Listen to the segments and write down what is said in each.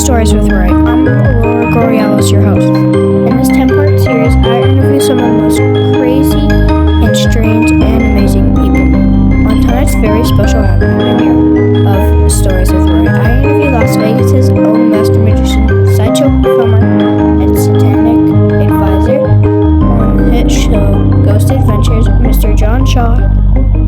Stories with Rory. I'm Rory Ep1, your host. In this 10-part series, I interview some of the most crazy and strange and amazing people. On tonight's very special premiere of Stories with Rory, I interview Las Vegas' own master magician, sideshow performer, and satanic advisor on the hit show Ghost Adventures, Mr. John Shaw.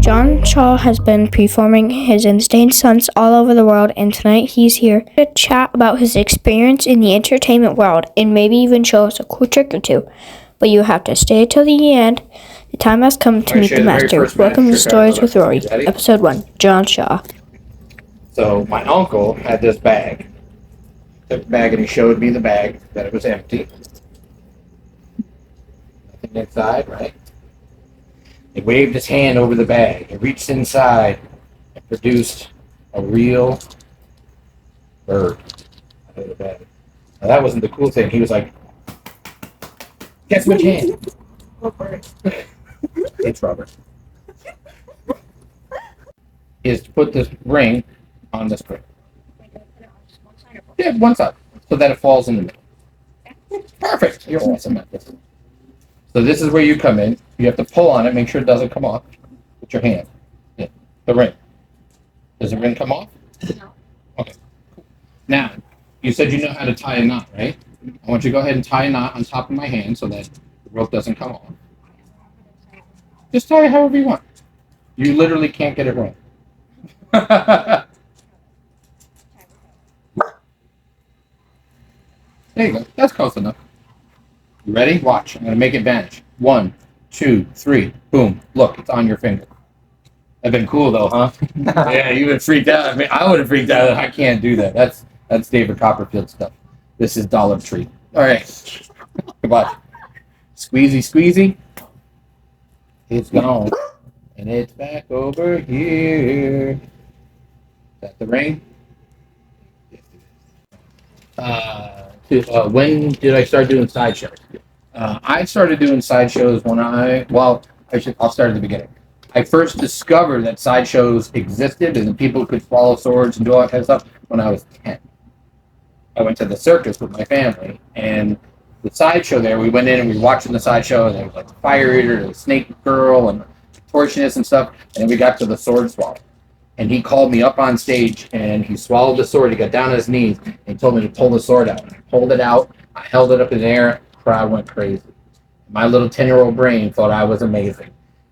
John Shaw has been performing his insane stunts all over the world, and tonight he's here to chat about his experience in the entertainment world and maybe even show us a cool trick or two. But you have to stay till the end. The time has come to meet the master. Welcome to Stories with Rory, Episode 1, John Shaw. So my uncle had this bag. Took the bag and he showed me the bag, that it was empty. Nothing inside, right? He waved his hand over the bag. He reached inside and produced a real bird out of the bag. Now that wasn't the cool thing. He was like, guess which hand? It's rubber. Is to put this ring on this ring. Yeah, one side. So that it falls in the middle. Perfect. You're awesome at this. So this is where you come in. You have to pull on it, make sure it doesn't come off with your hand. Yeah, the ring. Does the ring come off? No. Okay. Cool. Now, you said you know how to tie a knot, right? I want you to go ahead and tie a knot on top of my hand so that the rope doesn't come off. Just tie it however you want. You literally can't get it wrong. There you go. That's close enough. You ready? Watch. I'm going to make it vanish. 1, 2, 3. Boom. Look, it's on your finger. That'd been cool though, huh? Yeah, you would freaked out. I mean, I would have freaked out. I can't do that. That's David Copperfield stuff. This is Dollar Tree. All right. Watch. Squeezy, squeezy. It's gone. And it's back over here. Is that the ring? When did I start doing sideshows? I started doing sideshows when I'll start at the beginning. I first discovered that sideshows existed and that people could swallow swords and do all that kind of stuff when I was 10. I went to the circus with my family, and the sideshow there, we went in and we were watching the sideshow, and there was like the fire eater, the snake girl, and contortionist and stuff, and then we got to the sword swallow. And he called me up on stage, and he swallowed the sword. He got down on his knees, and he told me to pull the sword out. And I pulled it out. I held it up in the air. The crowd went crazy. My little 10-year-old brain thought I was amazing.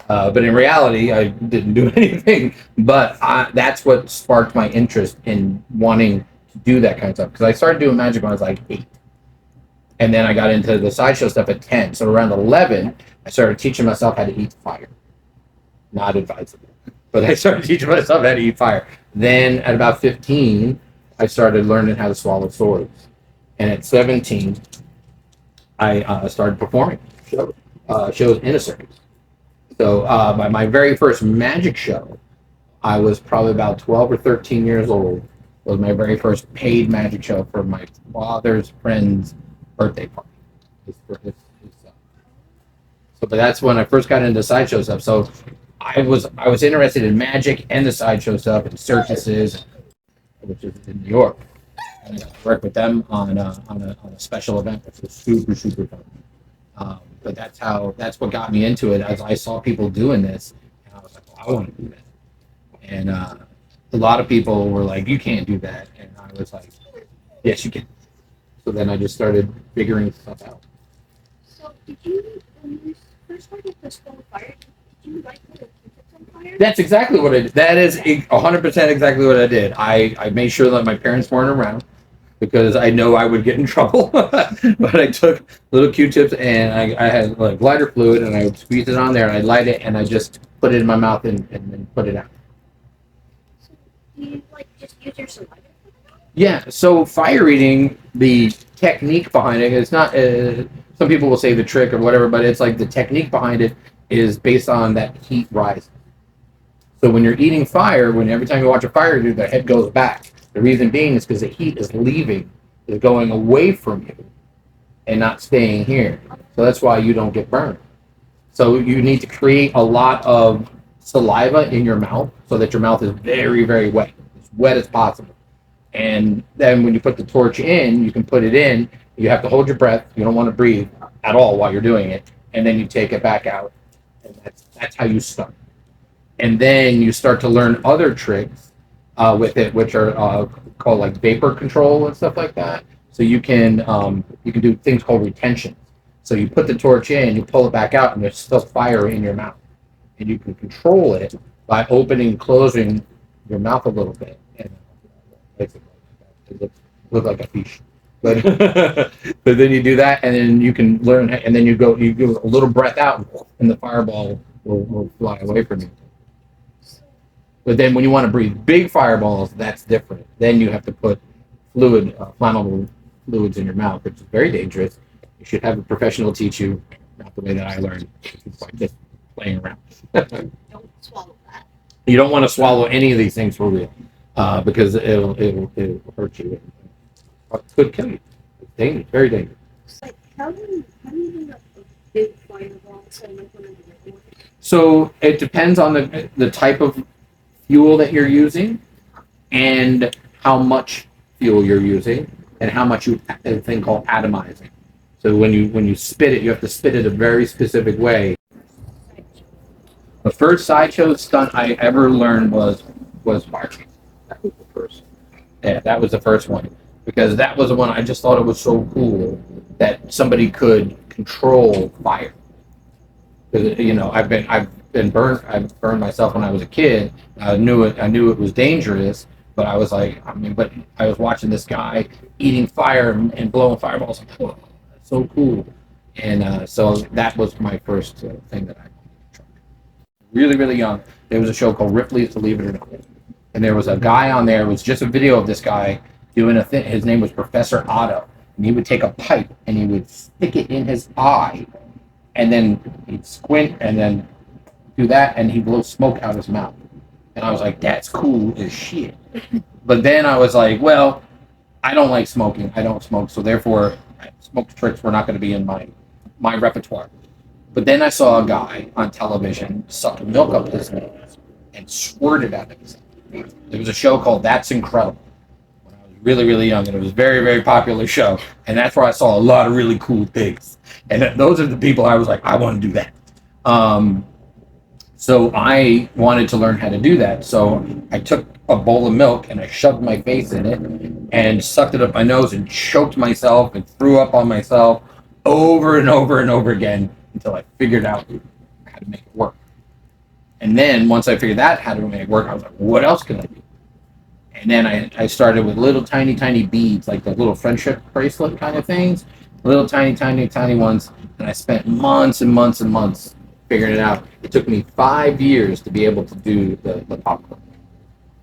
But in reality, I didn't do anything. But that's what sparked my interest in wanting to do that kind of stuff. Because I started doing magic when I was like 8. And then I got into the sideshow stuff at 10. So around 11, I started teaching myself how to eat fire. Not advisable. But I started teaching myself how to eat fire. Then at about 15, I started learning how to swallow swords. And at 17, I started performing shows in a circus. So my very first magic show, I was probably about 12 or 13 years old, was my very first paid magic show for my father's friend's birthday party. His son. So, but that's when I first got into sideshow stuff. So I was interested in magic and the sideshow stuff and circuses, which is in New York. And I worked with them on a special event, which was super fun. But that's what got me into it. As I saw people doing this, and I was like, well, I want to do that. And a lot of people were like, you can't do that, and I was like, yes, you can. So then I just started figuring stuff out. So did you, when you first started the Stone Fire, did you like the Q-tips on fire? That's exactly what I did. That is 100% exactly what I did. I made sure that my parents weren't around because I know I would get in trouble. But I took little Q-tips and I had like lighter fluid and I would squeeze it on there and I'd light it and I just put it in my mouth and then put it out. So do you like just use your saliva? Yeah, so fire eating, the technique behind it, it's not, some people will say the trick or whatever, but it's like the technique behind it is based on that heat rising. So when you're eating fire, when every time you watch a fire eater, their head goes back. The reason being is because the heat is leaving, is going away from you and not staying here. So that's why you don't get burned. So you need to create a lot of saliva in your mouth so that your mouth is very, very wet, as wet as possible. And then when you put the torch in, you can put it in. You have to hold your breath. You don't want to breathe at all while you're doing it. And then you take it back out. And that's how you start. And then you start to learn other tricks with it, which are called like vapor control and stuff like that. So you can do things called retention. So you put the torch in, you pull it back out, and there's still fire in your mouth. And you can control it by opening and closing your mouth a little bit. And basically, it looks like a fish. But but then you do that, and then you can learn, and then you give a little breath out, and the fireball will fly away from you. But then when you want to breathe big fireballs, that's different. Then you have to put flammable fluids in your mouth, which is very dangerous. You should have a professional teach you, not the way that I learned, just playing around. Don't swallow that. You don't want to swallow any of these things for real, because it'll hurt you. It could kill you. It's dangerous, very dangerous. Like, how do you do a big fireball? So it depends on the type of fuel that you're using, and how much fuel you're using, and how much a thing called atomizing. So when you spit it, you have to spit it a very specific way. The first sideshow stunt I ever learned was fire. That was the first. Yeah, that was the first one, because that was the one I just thought it was so cool that somebody could control fire. Because I've burned myself when I was a kid. I knew it was dangerous, but I was like, but I was watching this guy eating fire and blowing fireballs. Oh, that's so cool. And so that was my first thing that I tried. Really, really young. There was a show called Ripley's Believe It or Not, and there was a guy on there. It was just a video of this guy doing a thing. His name was Professor Otto, and he would take a pipe and he would stick it in his eye, and then he'd squint and then do that, and he'd blow smoke out his mouth. And I was like, that's cool as shit. But then I was like, well, I don't like smoking. I don't smoke, so therefore smoke tricks were not going to be in my repertoire. But then I saw a guy on television suck milk up his nose and squirt it out of his mouth. There was a show called That's Incredible when I was really, really young, and it was a very, very popular show. And that's where I saw a lot of really cool things. And those are the people I was like, I want to do that. So I wanted to learn how to do that. So I took a bowl of milk and I shoved my face in it and sucked it up my nose and choked myself and threw up on myself over and over and over again until I figured out how to make it work. And then once I figured out how to make it work, I was like, what else can I do? And then I started with little tiny, tiny beads, like the little friendship bracelet kind of things, little tiny, tiny, tiny ones. And I spent months and months and months figuring it out. It took me 5 years to be able to do the popcorn.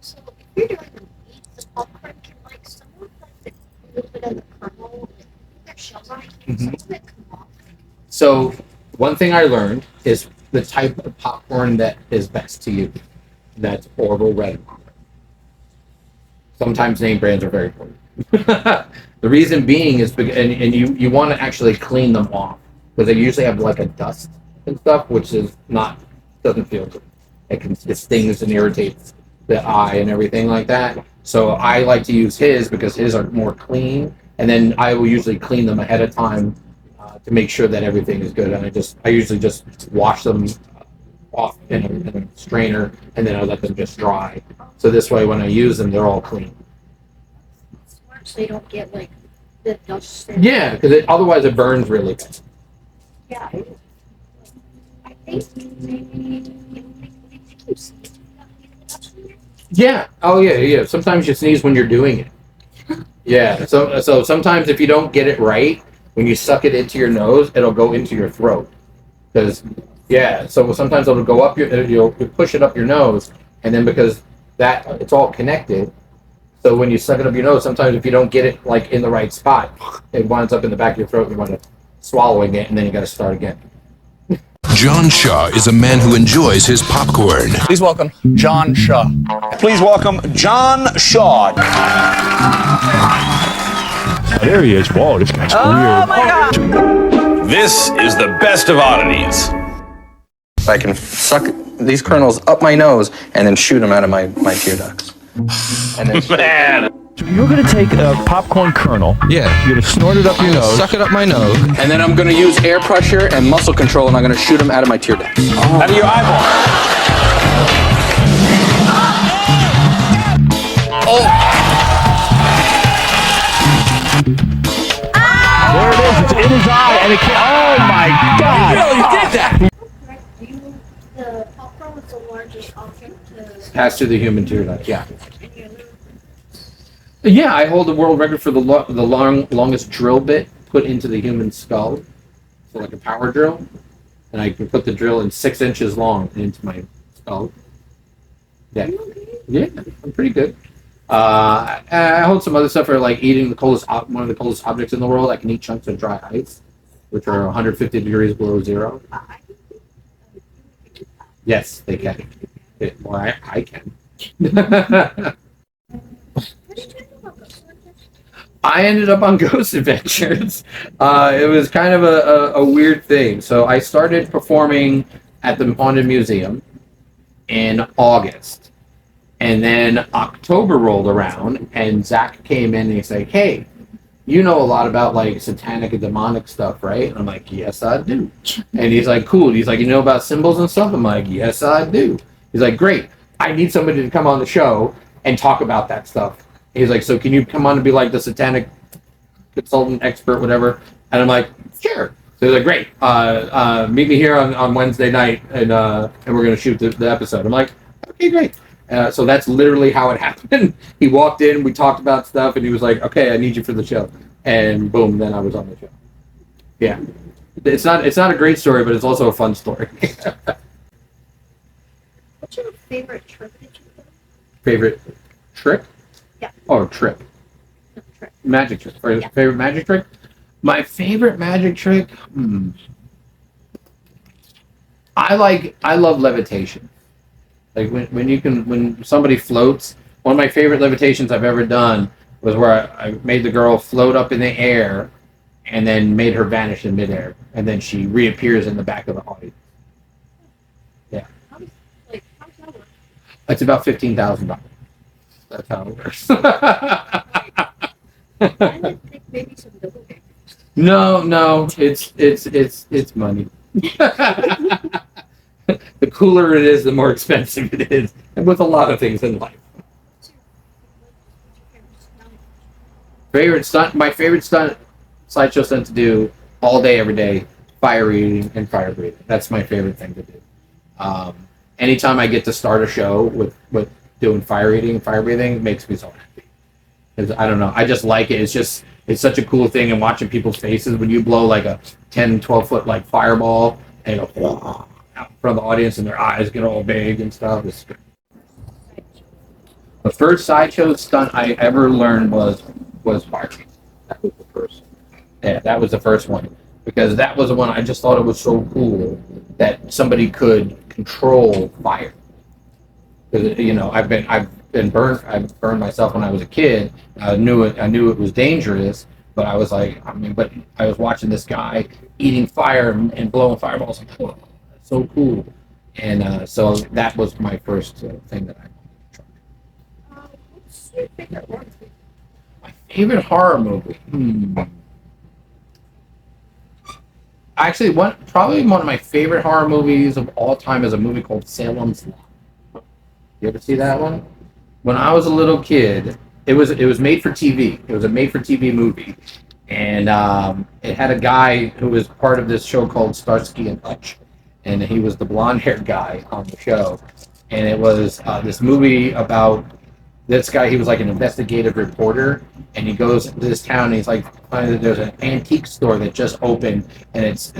So if you're doing the beads, the popcorn can some of a little bit of the kernel, their shells on it, can some of it come off? So one thing I learned is the type of popcorn that is best to you. That's Orville Red. Sometimes name brands are very important. The reason being is because, and you want to actually clean them off, because they usually have like a dust and stuff, which doesn't feel good. It stings and irritates the eye and everything like that. So I like to use his because his are more clean, and then I will usually clean them ahead of time to make sure that everything is good. And I usually just wash them off in a strainer, and then I let them just dry. So this way, when I use them, they're all clean. So they don't get like the dust. Yeah, because otherwise it burns really bad. Yeah. I think maybe you sneeze. Yeah. Oh yeah, yeah. Sometimes you sneeze when you're doing it. Yeah. So sometimes if you don't get it right, when you suck it into your nose, it'll go into your throat. So sometimes it'll go up you'll push it up your nose, and then because it's all connected. So when you suck it up your nose, sometimes if you don't get it like in the right spot, it winds up in the back of your throat. You want to swallowing it, and then you got to start again. John Shaw is a man who enjoys his popcorn. Please welcome John Shaw. Please welcome John Shaw. There he is. Whoa, this guy's weird. Oh my God! This is the best of oddities. I can suck these kernels up my nose and then shoot them out of my tear ducts. And then Man, So you're going to take a popcorn kernel. Yeah. You're going to snort it up your nose. Suck it up my nose. And then I'm going to use air pressure and muscle control, and I'm going to shoot them out of my tear ducts. Out of your eyeball. There it is. It's in his eye, and it can't. Oh my God! You really did that. The popcorn was the largest object to Pass through the human tear duct. Yeah. any other. Yeah, I hold the world record for the longest drill bit put into the human skull. So like a power drill. And I can put the drill in 6 inches long into my skull. Yeah. Yeah, I'm pretty good. I hold some other stuff for like eating one of the coldest objects in the world. I can eat chunks of dry ice, which are 150 degrees below zero. Yes, they can. Well, I can. I ended up on Ghost Adventures. It was kind of a weird thing. So I started performing at the Haunted Museum in August. And then October rolled around, and Zach came in and he's like, hey, you know a lot about like satanic and demonic stuff, right? And I'm like, yes, I do. And he's like, cool. He's like, you know about symbols and stuff? I'm like, yes, I do. He's like, great. I need somebody to come on the show and talk about that stuff. He's like, so can you come on and be like the satanic consultant, expert, whatever? And I'm like, sure. So he's like, great. Meet me here on Wednesday night, and we're going to shoot the episode. I'm like, okay, great. So that's literally how it happened. He walked in, we talked about stuff, and he was like, okay, I need you for the show. And boom, then I was on the show. Yeah. It's not a great story, but it's also a fun story. What's your favorite trick that you've done? Favorite trick? Yeah. Oh, trick. No, trick. Magic trick. Yeah. Favorite magic trick? My favorite magic trick? I love levitation. Like when somebody floats. One of my favorite levitations I've ever done was where I made the girl float up in the air and then made her vanish in midair, and then she reappears in the back of the audience. Yeah. How does that work? It's about $15,000. That's how it works. I would think maybe some double game. No, it's money. The cooler it is, the more expensive it is, and with a lot of things in life. Favorite stunt? My favorite stunt, sideshow stunt to do all day, every day, fire eating and fire breathing. That's my favorite thing to do. Anytime I get to start a show with doing fire eating and fire breathing, it makes me so happy. 'Cause I don't know, I just like it. It's such a cool thing, and watching people's faces when you blow like a 10, 12 foot like fireball and it goes out in front of the audience and their eyes get all big and stuff. It's good. The first sideshow stunt I ever learned was fire. That was the first. Yeah, that was the first one, because that was the one I just thought it was so cool that somebody could control fire. Because I've been burned. I burned myself when I was a kid. I knew it was dangerous, but I was like, but I was watching this guy eating fire and blowing fireballs. Like, whoa, that's so cool. And so that was my first thing that I tried. What's your favorite horror movie? My favorite horror movie. Actually, probably one of my favorite horror movies of all time is a movie called Salem's Lot. You ever see that one? When I was a little kid, it was made for TV. It was a made for TV movie, and it had a guy who was part of this show called Starsky and Hutch, and he was the blonde-haired guy on the show. And it was this movie about this guy. He was like an investigative reporter, and he goes to this town. And he's like, there's an antique store that just opened, and there's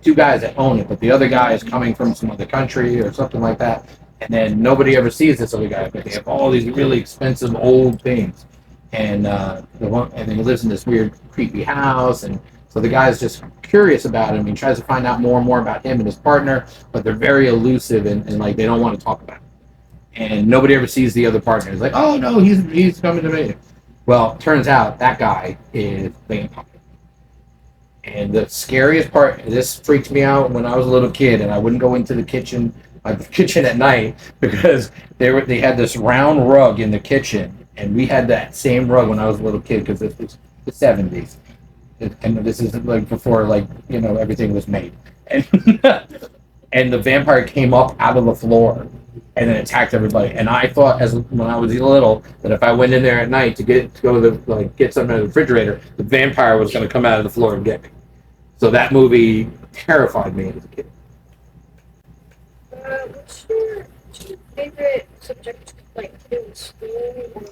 two guys that own it, but the other guy is coming from some other country or something like that. And then nobody ever sees this other guy, but they have all these really expensive old things. And and then he lives in this weird, creepy house. And so the guy's just curious about him. He tries to find out more and more about him and his partner, but they're very elusive and like they don't want to talk about it. And nobody ever sees the other partner. It's like, oh no, he's coming to me. Well, turns out that guy is vampire. And the scariest part, this freaked me out when I was a little kid, and I wouldn't go into the kitchen at night because they had this round rug in the kitchen, And we had that same rug when I was a little kid because this was the 70s. And this is like before, like, you know, everything was made. And, and the vampire came up out of the floor and then attacked everybody. And I thought, as when I was little, that if I went in there at night to go to get something out of the refrigerator, the vampire was going to come out of the floor and get me. So that movie terrified me as a kid. What's your favorite subject, like, in school?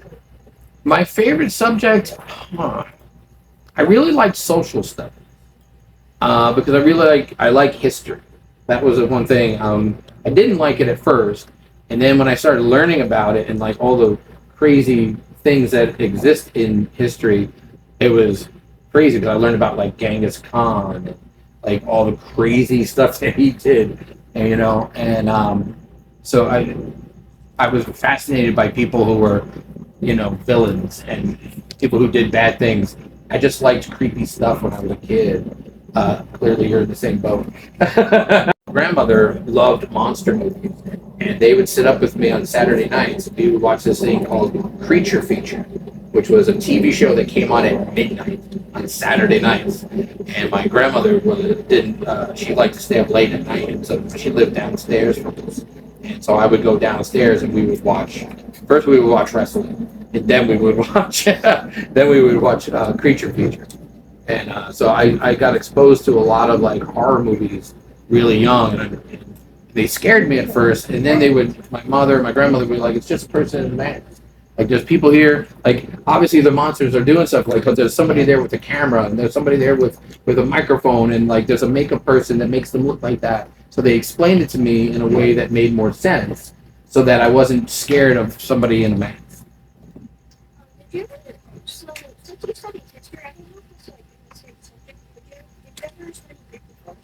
My favorite subject, I really liked social studies because I like history. That was the one thing. I didn't like it at first, and then when I started learning about it and like all the crazy things that exist in history, it was crazy because I learned about like Genghis Khan and like all the crazy stuff that he did, and, you know, and so I was fascinated by people who were, you know, villains and people who did bad things. I just liked creepy stuff when I was a kid. Clearly, you're in the same boat. Grandmother loved monster movies, and they would sit up with me on Saturday nights. We would watch this thing called Creature Feature, which was a TV show that came on at midnight on Saturday nights. And my grandmother she liked to stay up late at night, and so she lived downstairs from us. And so I would go downstairs, and we would watch. First, we would watch wrestling, and then we would watch Creature Feature. And so I got exposed to a lot of like horror movies really young, and they scared me at first. And then my grandmother would be like, "It's just a person in a mask. Like, there's people here. Like, obviously the monsters are doing stuff. Like, but there's somebody there with a camera, and there's somebody there with a microphone, and like there's a makeup person that makes them look like that." So they explained it to me in a way that made more sense, so that I wasn't scared of somebody in a mask. Did you ever, so since you studied history, I don't know if it's like the same subject, but did you ever study Greek mythology?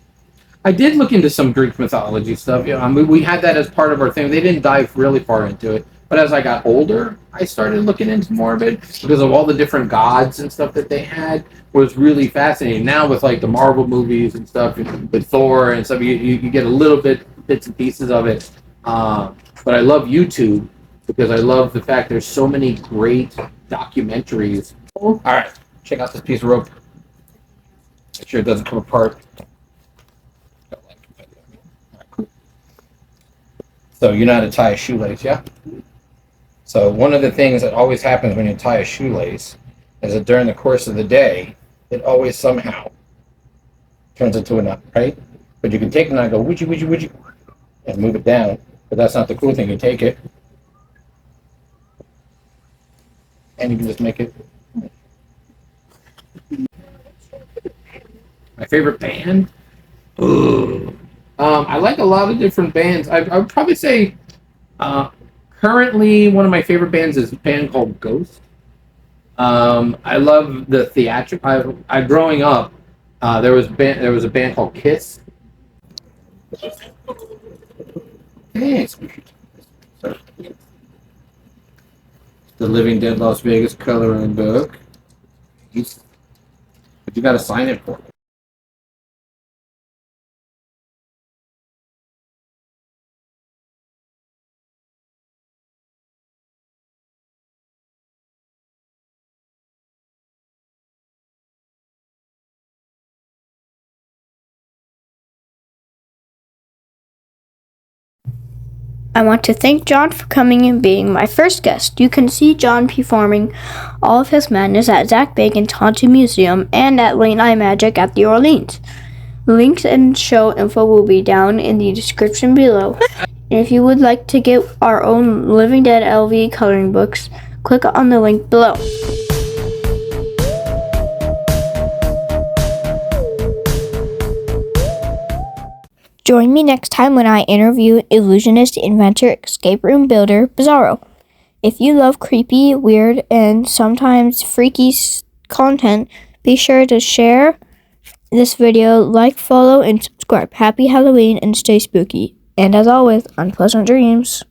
I did look into some Greek mythology stuff. Yeah, I mean, we had that as part of our thing. They didn't dive really far into it, but as I got older, I started looking into more of it because of all the different gods and stuff that they had. Was really fascinating. Now with like the Marvel movies and stuff, with Thor and stuff, you get a little bits and pieces of it. But I love YouTube because I love the fact there's so many great documentaries. All right, check out this piece of rope. Make sure it doesn't come apart. So you know how to tie a shoelace, yeah? So one of the things that always happens when you tie a shoelace is that during the course of the day, it always somehow turns into a knot, right? But you can take the knot and go, would you, and move it down. But that's not the cool thing. You take it, and you can just make it. My favorite band? Ooh. I like a lot of different bands. I would probably say currently one of my favorite bands is a band called Ghost. I love the theatrical. Growing up, there was a band called Kiss. Thanks. The Living Dead Las Vegas coloring book. But you got to sign it for me. I want to thank John for coming and being my first guest. You can see John performing all of his madness at Zach Bacon's Haunted Museum and at Late Night Magic at the Orleans. Links and show info will be down in the description below. And if you would like to get our own Living Dead LV coloring books, click on the link below. Join me next time when I interview illusionist, inventor, escape room builder, Bizarro. If you love creepy, weird, and sometimes freaky content, be sure to share this video, like, follow, and subscribe. Happy Halloween and stay spooky. And as always, unpleasant dreams.